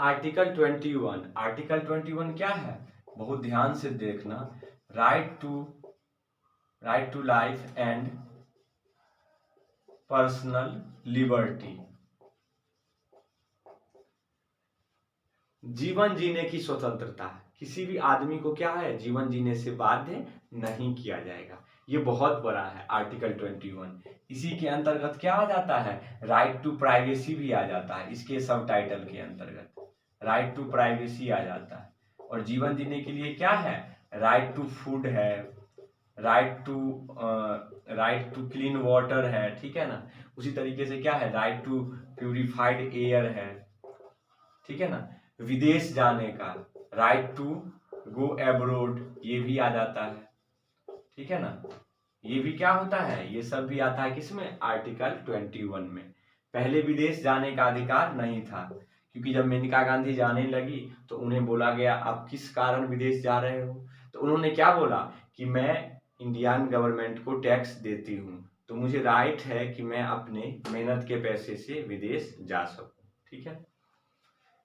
Article 21 क्या है, बहुत ध्यान से देखना। Right to life and personal liberty, जीवन जीने की स्वतंत्रता है। किसी भी आदमी को क्या है, जीवन जीने से बाध्य नहीं किया जाएगा। ये बहुत बड़ा है आर्टिकल 21। इसी के अंतर्गत क्या आ जाता है, राइट टू प्राइवेसी भी आ जाता है। इसके सब टाइटल के अंतर्गत राइट टू प्राइवेसी आ जाता है। और जीवन जीने के लिए क्या है, राइट टू फूड है, राइट टू क्लीन वाटर है, ठीक है ना। उसी तरीके से क्या है, राइट टू प्यूरिफाइड एयर है, ठीक है ना। विदेश जाने का राइट टू गो एब्रोड, ये भी आ जाता है, ठीक है ना। ये भी क्या होता है, ये सब भी आता है किसमें, आर्टिकल 21 में। पहले विदेश जाने का अधिकार नहीं था, क्योंकि जब मेनका गांधी जाने लगी तो उन्हें बोला गया आप किस कारण विदेश जा रहे हो, तो उन्होंने क्या बोला कि मैं इंडियन गवर्नमेंट को टैक्स देती हूँ, तो मुझे राइट है कि मैं अपने मेहनत के पैसे से विदेश जा सकूं, ठीक है।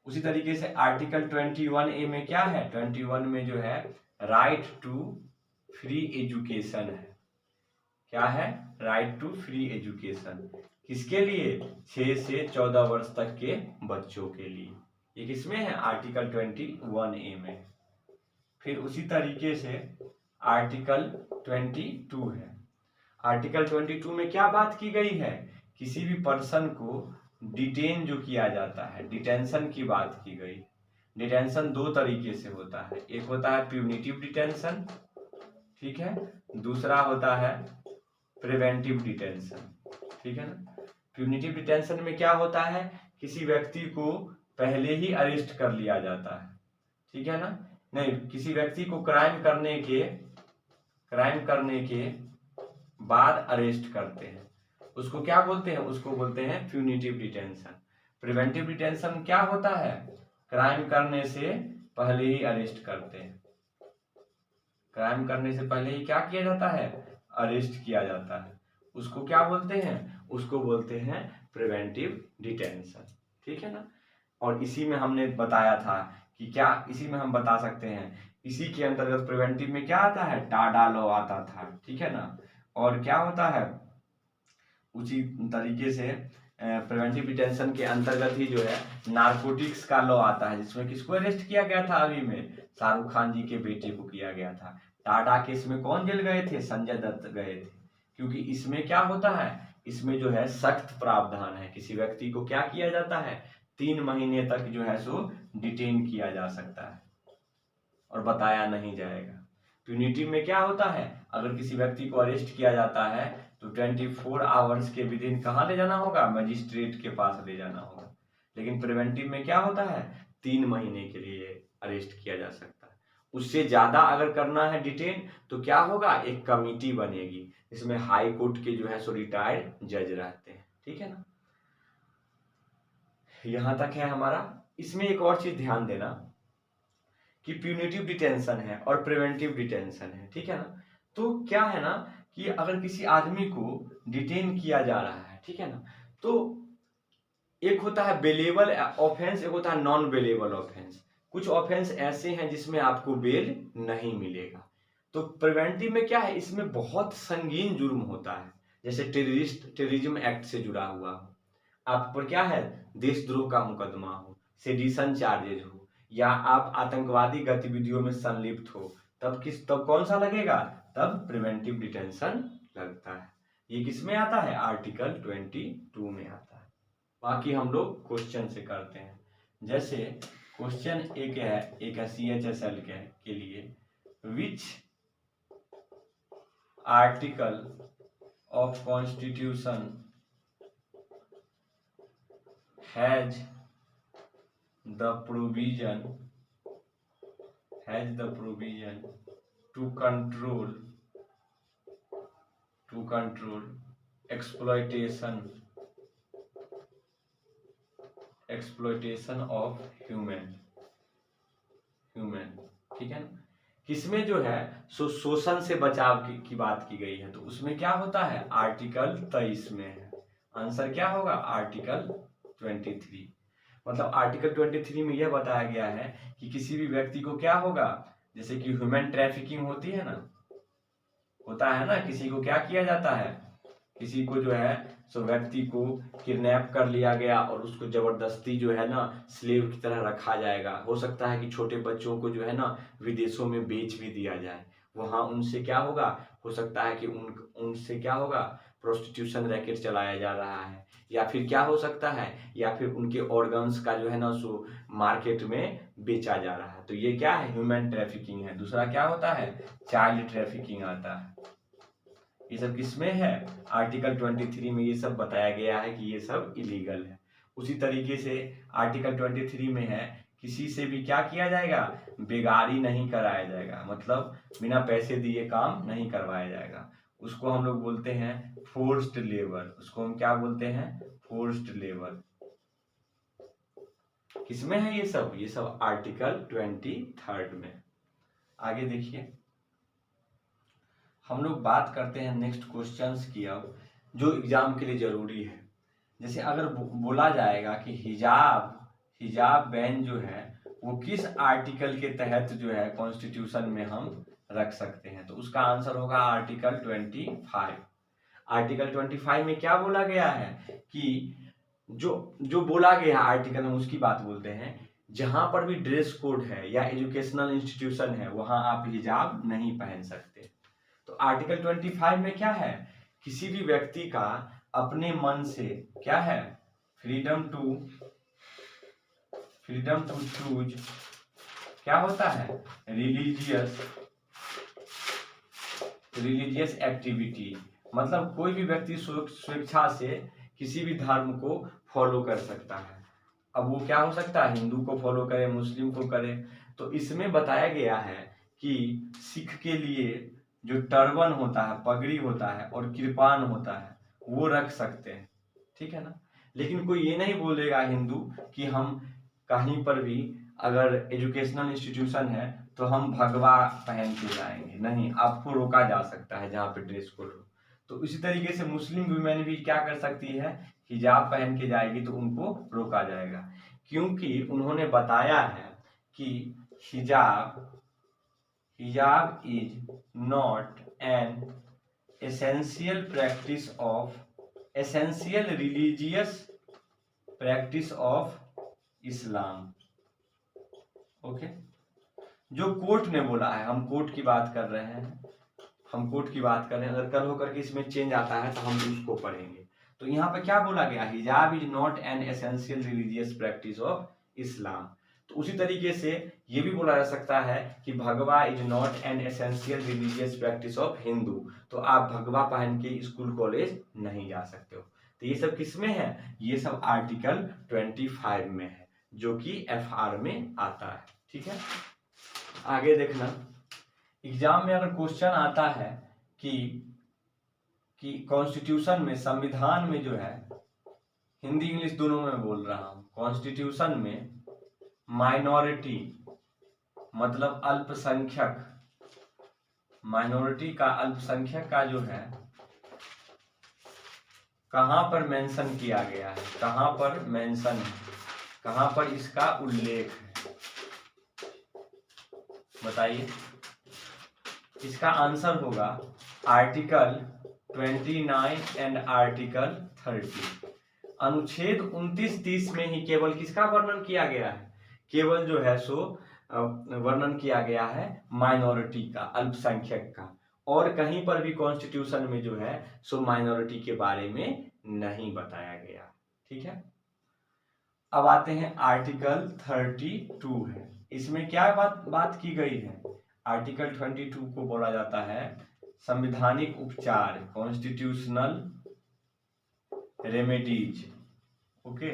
उसी तरीके से आर्टिकल 21A में क्या है, 21 में जो है राइट टू फ्री एजुकेशन है। क्या है, राइट टू फ्री एजुकेशन, किसके लिए, 6 से 14 वर्ष तक के बच्चों के लिए। ये किसमें है, आर्टिकल 21A में। फिर उसी तरीके से आर्टिकल 22 है। आर्टिकल 22 में क्या बात की गई है, किसी भी पर्सन को डिटेन जो किया जाता है, डिटेंशन की बात की गई। डिटेंशन दो तरीके से होता है, एक होता है प्यूनिटिव डिटेंशन, ठीक है, दूसरा होता है प्रिवेंटिव डिटेंशन, ठीक है ना। प्यूनिटिव डिटेंशन में क्या होता है, किसी व्यक्ति को पहले ही अरेस्ट कर लिया जाता है, ठीक है ना। नहीं, किसी व्यक्ति को क्राइम करने के बाद अरेस्ट करते हैं, उसको क्या बोलते हैं, उसको बोलते हैं प्यूनिटिव डिटेंशन। प्रिवेंटिव डिटेंशन क्या होता है, क्राइम करने से पहले ही अरेस्ट करते हैं। क्राइम करने से पहले ही क्या किया जाता है, अरेस्ट किया जाता है, उसको क्या बोलते हैं, उसको बोलते हैं प्रिवेंटिव डिटेंशन, ठीक है ना। और इसी में हमने बताया था कि क्या, इसी में हम बता सकते हैं, इसी के अंतर्गत प्रिवेंटिव में क्या आता है, टाडा लॉ आता था, ठीक है ना। और क्या होता है, उसी तरीके से प्रिवेंटिव डिटेंशन के अंतर्गत ही जो है नारकोटिक्स का लॉ आता है, जिसमें किसको अरेस्ट किया गया था, अभी में शाहरुख खान जी के बेटे को किया गया था। टाटा केस में कौन जेल गए थे, संजय दत्त गए थे, क्योंकि इसमें क्या होता है, इसमें जो है सख्त प्रावधान है, किसी व्यक्ति को क्या किया जाता है, 3 महीने तक जो है सो डिटेन किया जा सकता है और बताया नहीं जाएगा। प्यूनिटिव में क्या होता है, अगर किसी व्यक्ति को अरेस्ट किया जाता है तो 24 आवर्स के विद इन कहाँ ले जाना होगा, मजिस्ट्रेट के पास ले जाना होगा। लेकिन प्रिवेंटिव में क्या होता है, 3 महीने के लिए अरेस्ट किया जा सकता है। उससे ज्यादा अगर करना है डिटेन तो क्या होगा, एक कमिटी बनेगी, इसमें हाई कोर्ट के जो है सो रिटायर्ड जज रहते हैं, ठीक है ना। यहां तक है हमारा। इसमें एक और चीज ध्यान देना कि प्यूनिटिव डिटेंशन है और प्रिवेंटिव डिटेंशन है, ठीक है ना। तो क्या है ना कि अगर किसी आदमी को डिटेन किया जा रहा है, ठीक है ना, तो एक होता है बेलेबल ऑफेंस, एक होता है नॉन बेलेबल ऑफेंस। कुछ ऑफेंस ऐसे हैं जिसमें आपको बेल नहीं मिलेगा। तो प्रिवेंटिव में क्या है, इसमें बहुत संगीन जुर्म होता है, जैसे टेररिज्म एक्ट से जुड़ा हुआ हो, आप पर क्या है, देशद्रोह का मुकदमा हो, सेडिशन चार्जेज हो, या आप आतंकवादी गतिविधियों में संलिप्त हो, तब कौन सा लगेगा, तब प्रिवेंटिव डिटेंशन लगता है। ये किस में आता है, आर्टिकल 22 में आता है। बाकी हम लोग क्वेश्चन से करते हैं। जैसे क्वेश्चन एक है CHSL के लिए, which article of constitution has the provision to control exploitation of human, ठीक है ना। किसमें जो है शोषण से बचाव की बात की गई है, तो उसमें क्या होता है, आर्टिकल 23 में है। आंसर क्या होगा, आर्टिकल 23। मतलब आर्टिकल 23 में यह बताया गया है कि किसी भी व्यक्ति को क्या होगा, जैसे कि ह्यूमन ट्रैफिकिंग होती है ना, होता है ना, किसी को क्या किया जाता है, किसी को जो है सो व्यक्ति को किडनैप कर लिया गया और उसको जबरदस्ती जो है ना स्लेव की तरह रखा जाएगा। हो सकता है कि छोटे बच्चों को जो है ना विदेशों में बेच भी दिया जाए, वहां उनसे क्या होगा, हो सकता है कि उनसे क्या होगा, प्रोस्टिट्यूशन रैकेट चलाया जा रहा है, या फिर क्या हो सकता है, या फिर उनके ऑर्गन्स का जो है ना सो मार्केट में बेचा जा रहा है। तो ये क्या है, ह्यूमन ट्रैफिकिंग है। दूसरा क्या होता है, चाइल्ड ट्रैफिकिंग आता है। ये सब किसमें है, आर्टिकल 23 में ये सब बताया गया है कि ये सब इलीगल है। उसी तरीके से आर्टिकल 23 में है किसी से भी क्या किया जाएगा, बेगारी नहीं कराया जाएगा, मतलब बिना पैसे दिए काम नहीं करवाया जाएगा। उसको हम लोग बोलते हैं फोर्स्ड लेबर, उसको हम क्या बोलते हैं, फोर्स्ड लेबर। किसमें है ये सब आर्टिकल 23 में। आगे देखिए, हम लोग बात करते हैं नेक्स्ट क्वेश्चंस की अब, जो एग्जाम के लिए जरूरी है। जैसे अगर बोला जाएगा कि हिजाब बैन जो है वो किस आर्टिकल के तहत जो है कॉन्स्टिट्यूशन में हम रख सकते हैं, तो उसका आंसर होगा आर्टिकल 25। आर्टिकल 25 में क्या बोला गया है कि जो जो बोला गया आर्टिकल में उसकी बात बोलते हैं, जहां पर भी ड्रेस कोड है या एजुकेशनल इंस्टीट्यूशन है वहां आप हिजाब नहीं पहन सकते। तो आर्टिकल 25 में क्या है, किसी भी व्यक्ति का अपने मन से क्या है, फ्रीडम टू चूज क्या होता है, रिलीजियस एक्टिविटी, मतलब कोई भी व्यक्ति स्वेच्छा से किसी भी धर्म को फॉलो कर सकता है। अब वो क्या हो सकता है, हिंदू को फॉलो करे, मुस्लिम को करे। तो इसमें बताया गया है कि सिख के लिए जो टर्बन होता है, पगड़ी होता है और कृपान होता है वो रख सकते हैं, ठीक है ना। लेकिन कोई ये नहीं बोलेगा हिंदू कि हम कहीं पर भी अगर एजुकेशनल इंस्टीट्यूशन है तो हम भगवा पहन के जाएंगे, नहीं, आपको रोका जा सकता है जहाँ पे ड्रेस कोड हो। तो इसी तरीके से मुस्लिम वुमेन भी क्या कर सकती है, हिजाब पहन के जाएगी तो उनको रोका जाएगा, क्योंकि उन्होंने बताया है कि हिजाब is not an essential religious practice of Islam. Okay, जो कोर्ट ने बोला है, हम कोर्ट की बात कर रहे हैं, अगर कल होकर के इसमें चेंज आता है तो हम उसको पढ़ेंगे। तो यहाँ पे क्या बोला गया, हिजाब is not an essential religious practice of Islam. तो उसी तरीके से ये भी बोला जा सकता है कि भगवा is not an essential religious practice of Hindu. तो आप भगवा पहन के स्कूल कॉलेज नहीं जा सकते हो। तो ये सब किसमें है, ये सब आर्टिकल 25 में है, जो कि FR में आता है, ठीक है। आगे देखना, एग्जाम में अगर क्वेश्चन आता है कि कॉन्स्टिट्यूशन में, संविधान में जो है, हिंदी इंग्लिश दोनों में बोल रहा हूं, कॉन्स्टिट्यूशन में माइनॉरिटी मतलब अल्पसंख्यक, माइनॉरिटी का, अल्पसंख्यक का जो है कहां पर मेंशन किया गया है, कहां पर मेंशन है, कहां पर इसका उल्लेख है, बताइए। इसका आंसर होगा आर्टिकल 29 एंड आर्टिकल 30। अनुच्छेद 29-30 में ही केवल किसका वर्णन किया गया है, केवल जो है सो वर्णन किया गया है माइनॉरिटी का, अल्पसंख्यक का, और कहीं पर भी कॉन्स्टिट्यूशन में जो है सो माइनॉरिटी के बारे में नहीं बताया गया, ठीक है। अब आते हैं आर्टिकल 32 है, इसमें क्या बात की गई है, आर्टिकल 22 को बोला जाता है संवैधानिक उपचार, कॉन्स्टिट्यूशनल रेमेडीज। ओके,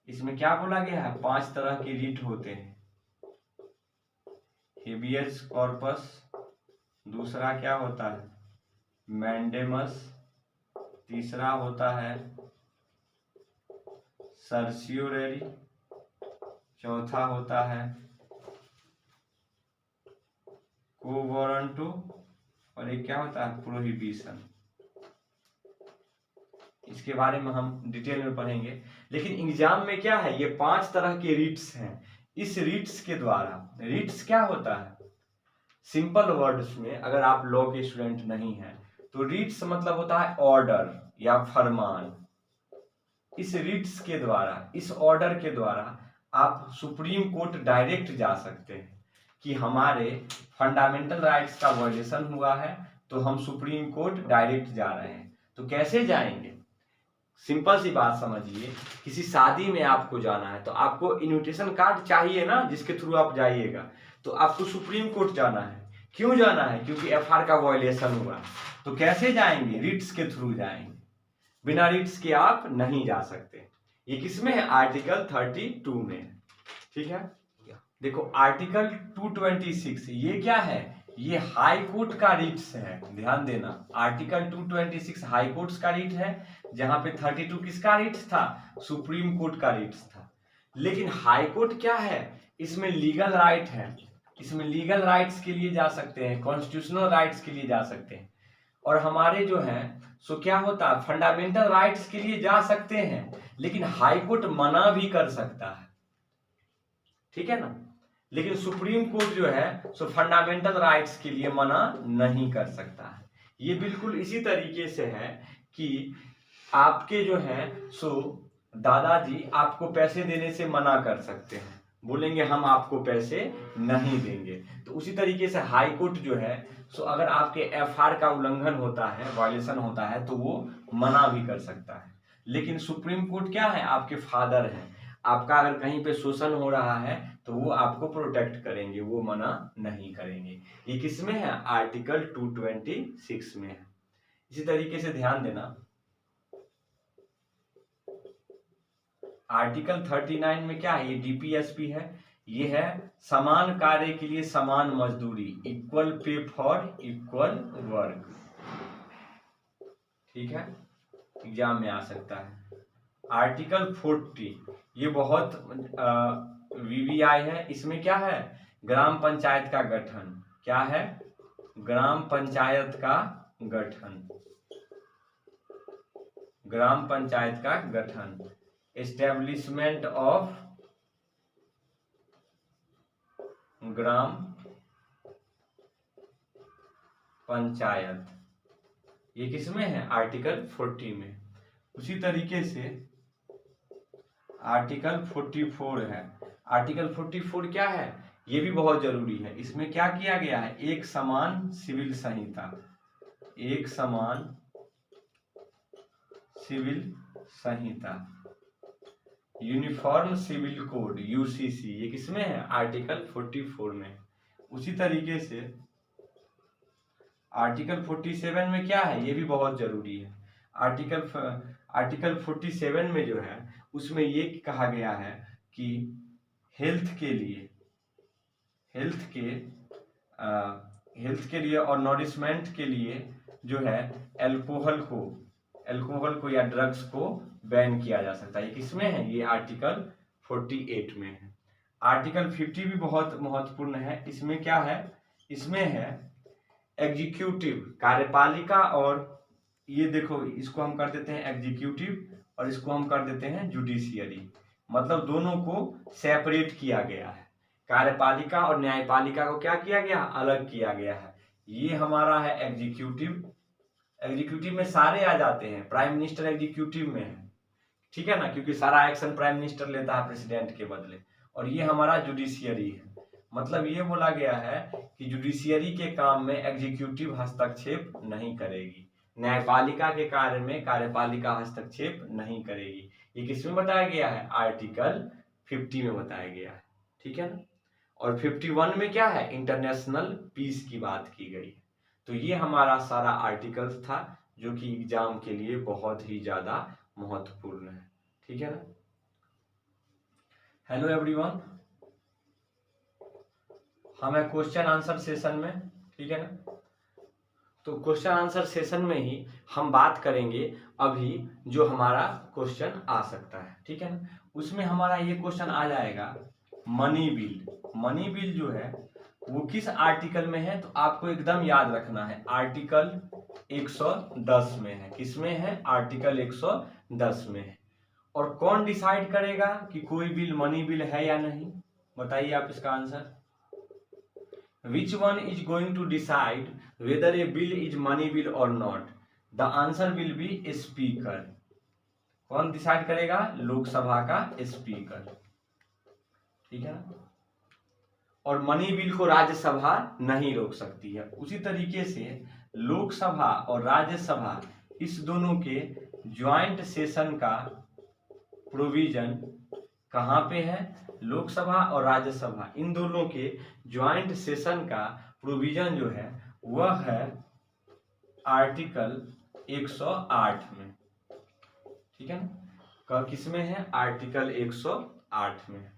इसमें क्या बोला गया है, 5 तरह के रीट होते हैं, हेबियस कॉर्पस, दूसरा क्या होता है मैंडेमस, तीसरा होता है सर्सियोररी, चौथा होता है कोवॉरंटो, और एक क्या होता है प्रोहिबिशन। इसके बारे में हम डिटेल में पढ़ेंगे। लेकिन एग्जाम में क्या है, ये 5 तरह के रीट्स हैं। इस रीट्स के द्वारा, रीट्स क्या होता है, सिंपल वर्ड्स में अगर आप लॉ के स्टूडेंट नहीं हैं तो रीट्स मतलब होता है ऑर्डर या फरमान। इस रीट्स के द्वारा, इस ऑर्डर के द्वारा आप सुप्रीम कोर्ट डायरेक्ट जा सकते हैं कि हमारे फंडामेंटल राइट्स का वायलेशन हुआ है, तो हम सुप्रीम कोर्ट डायरेक्ट जा रहे हैं। तो कैसे जाएंगे, सिंपल सी बात समझिए, किसी शादी में आपको जाना है तो आपको इनविटेशन कार्ड चाहिए ना, जिसके थ्रू आप जाइएगा। तो आपको सुप्रीम कोर्ट जाना है। क्यों जाना है, क्योंकि एफआर का वायलेशन हुआ। तो कैसे जाएंगे, रिट्स के थ्रू जाएंगे, बिना रिट्स के आप नहीं जा सकते। ये किसमें है, आर्टिकल 32 में। ठीक है, देखो आर्टिकल 226 ये क्या है, ये हाई कोर्ट का रिट्स है, ध्यान देना। आर्टिकल 226 हाई कोर्ट का रिट है, जहां पे 32 किसका रिट्स था, सुप्रीम कोर्ट का रिट्स था। लेकिन हाई कोर्ट क्या है, इसमें लीगल राइट है, इसमें लीगल राइट्स के लिए जा सकते हैं, कॉन्स्टिट्यूशनल राइट्स के लिए जा सकते हैं। और हमारे जो है सो क्या होता है, फंडामेंटल राइट्स के लिए जा सकते हैं, लेकिन हाई कोर्ट मना भी कर सकता है। ठीक है ना, लेकिन सुप्रीम कोर्ट जो है सो फंडामेंटल राइट्स के लिए मना नहीं कर सकता है। ये बिल्कुल इसी तरीके से है कि आपके जो है सो दादाजी आपको पैसे देने से मना कर सकते हैं, बोलेंगे हम आपको पैसे नहीं देंगे। तो उसी तरीके से हाई कोर्ट जो है सो अगर आपके एफआर का उल्लंघन होता है, वायलेशन होता है, तो वो मना भी कर सकता है। लेकिन सुप्रीम कोर्ट क्या है, आपके फादर हैं, आपका अगर कहीं पे शोषण हो रहा है तो वो आपको प्रोटेक्ट करेंगे, वो मना नहीं करेंगे। ये किसमें है, आर्टिकल 226 में है। इसी तरीके से ध्यान देना, आर्टिकल 39 में क्या है, ये डीपीएसपी है, ये है समान कार्य के लिए समान मजदूरी, equal pay for equal work. ठीक है, एग्जाम में आ सकता है। आर्टिकल 40 ये बहुत वीवीआई है, इसमें क्या है, ग्राम पंचायत का गठन। क्या है, ग्राम पंचायत का गठन, ग्राम पंचायत का गठन, एस्टेब्लिशमेंट ऑफ ग्राम पंचायत, ये किसमें है, आर्टिकल 40 में। उसी तरीके से आर्टिकल 44 है। आर्टिकल 44 क्या है, ये भी बहुत जरूरी है। इसमें क्या किया गया है, एक समान सिविल संहिता, एक समान सिविल संहिता, यूनिफॉर्म सिविल कोड यूसीसी, ये किसमें है, आर्टिकल 44 में। उसी तरीके से आर्टिकल 47 में क्या है, ये भी बहुत जरूरी है। आर्टिकल 47 में जो है उसमें ये कहा गया है कि हेल्थ के लिए और नॉरिशमेंट के लिए जो है अल्कोहल को या ड्रग्स को बैन किया जा सकता है। ये किसमें है, ये आर्टिकल 48 में है। आर्टिकल 50 भी बहुत महत्वपूर्ण है। इसमें क्या है, इसमें है एग्जीक्यूटिव, कार्यपालिका, और ये देखो इसको हम कर देते हैं एग्जीक्यूटिव और इसको हम कर देते हैं जुडिशियरी, मतलब दोनों को सेपरेट किया गया है। कार्यपालिका और न्यायपालिका को क्या किया गया, अलग किया गया है। ये हमारा है एग्जीक्यूटिव, एग्जीक्यूटिव में सारे आ जाते हैं, प्राइम मिनिस्टर एग्जीक्यूटिव में है, ठीक है ना, क्योंकि सारा एक्शन प्राइम मिनिस्टर लेता है प्रेसिडेंट के बदले। और ये हमारा जुडिशियरी है, मतलब ये बोला गया है कि जुडिशियरी के काम में एग्जीक्यूटिव हस्तक्षेप नहीं करेगी, न्यायपालिका के कार्य में कार्यपालिका हस्तक्षेप नहीं करेगी। ये किसमें बताया गया है, आर्टिकल 50 में बताया गया है, ठीक है ना। और 51 में क्या है, इंटरनेशनल पीस की बात की गई है। तो ये हमारा सारा आर्टिकल्स था जो कि एग्जाम के लिए बहुत ही ज्यादा महत्वपूर्ण है, ठीक है ना। हेलो एवरीवन, हम है क्वेश्चन आंसर सेशन में, ठीक है ना। तो क्वेश्चन आंसर सेशन में ही हम बात करेंगे अभी जो हमारा क्वेश्चन आ सकता है, ठीक है ना। उसमें हमारा ये क्वेश्चन आ जाएगा, मनी बिल। मनी बिल जो है वो किस आर्टिकल में है, तो आपको एकदम याद रखना है आर्टिकल 110 में है। किसमें है? आर्टिकल 110 में है। और कौन डिसाइड करेगा कि कोई बिल मनी बिल है या नहीं? बताइए आप इसका answer. Which one is going to decide whether a bill is money bill और not? The answer will be speaker. कौन डिसाइड करेगा? लोकसभा का स्पीकर, ठीक है ना। और मनी बिल को राज्यसभा नहीं रोक सकती है। उसी तरीके से लोकसभा और राज्यसभा इस दोनों के ज्वाइंट सेशन का प्रोविजन कहाँ पे है? लोकसभा और राज्यसभा इन दोनों के ज्वाइंट सेशन का प्रोविजन जो है वह है आर्टिकल 108 में, ठीक है ना। किसमें है? आर्टिकल 108 में।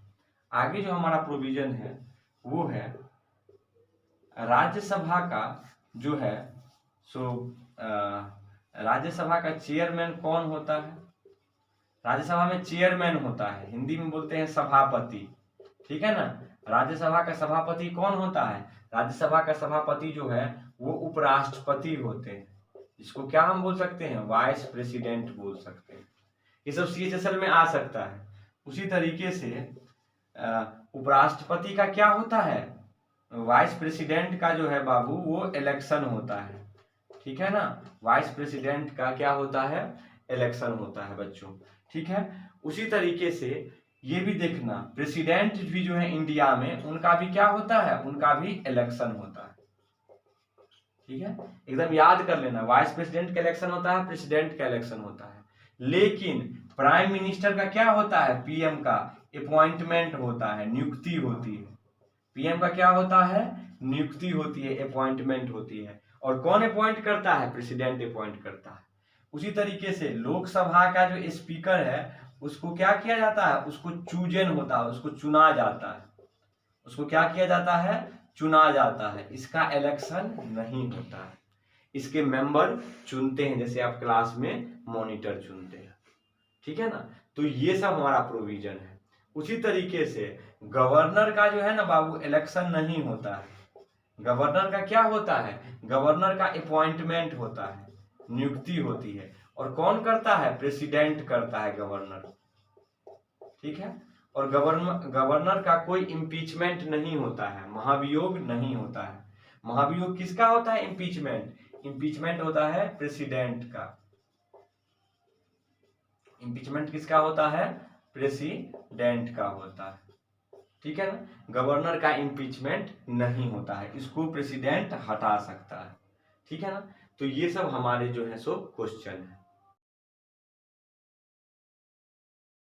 आगे जो हमारा प्रोविजन है वो है राज्यसभा का जो है सो राज्यसभा का चेयरमैन कौन होता है? राज्यसभा में चेयरमैन होता है, हिंदी में बोलते हैं सभापति, ठीक है ना। राज्यसभा का सभापति कौन होता है? राज्यसभा का सभापति जो है वो उपराष्ट्रपति होते हैं, जिसको क्या हम बोल सकते हैं? वाइस प्रेसिडेंट बोल सकते हैं। ये सब CHSL में आ सकता है। उसी तरीके से उपराष्ट्रपति का क्या होता है? वाइस प्रेसिडेंट का जो है बाबू वो इलेक्शन होता है, ठीक है ना। वाइस प्रेसिडेंट का क्या होता है? इलेक्शन होता है बच्चों, ठीक है। उसी तरीके से ये भी देखना, प्रेसिडेंट भी जो है इंडिया में उनका भी क्या होता है? उनका भी इलेक्शन होता है, ठीक है। एकदम याद कर लेना, वाइस प्रेसिडेंट का इलेक्शन होता है, प्रेसिडेंट का इलेक्शन होता है। लेकिन प्राइम मिनिस्टर का क्या होता है? PM का अपॉइंटमेंट होता है, नियुक्ति होती है। PM का क्या होता है? नियुक्ति होती है, अपॉइंटमेंट होती है। और कौन अपॉइंट करता है? प्रेसिडेंट अपॉइंट करता है। उसी तरीके से लोकसभा का जो स्पीकर है उसको क्या किया जाता है? उसको चूजन होता है, उसको चुना जाता है। उसको क्या किया जाता है? चुना जाता है। इसका इलेक्शन नहीं होता है, इसके मेंबर चुनते हैं, जैसे आप क्लास में मॉनिटर चुनते हैं, ठीक है ना। तो ये सब हमारा प्रोविजन है। उसी तरीके से गवर्नर का जो है ना बाबू इलेक्शन नहीं होता है। गवर्नर का क्या होता है? गवर्नर का अपॉइंटमेंट होता है, नियुक्ति होती है। और कौन करता है? प्रेसिडेंट करता है, गवर्नर, ठीक है। और गवर्नर का कोई इम्पीचमेंट नहीं होता है, महाभियोग नहीं होता है। महाभियोग किसका होता है? इम्पीचमेंट। इम्पीचमेंट होता है प्रेसिडेंट का। इम्पीचमेंट किसका होता है? प्रेसिडेंट का होता है, ठीक है ना। गवर्नर का इम्पीचमेंट नहीं होता है, इसको प्रेसिडेंट हटा सकता है, ठीक है ना। तो ये सब हमारे जो है सो क्वेश्चन है।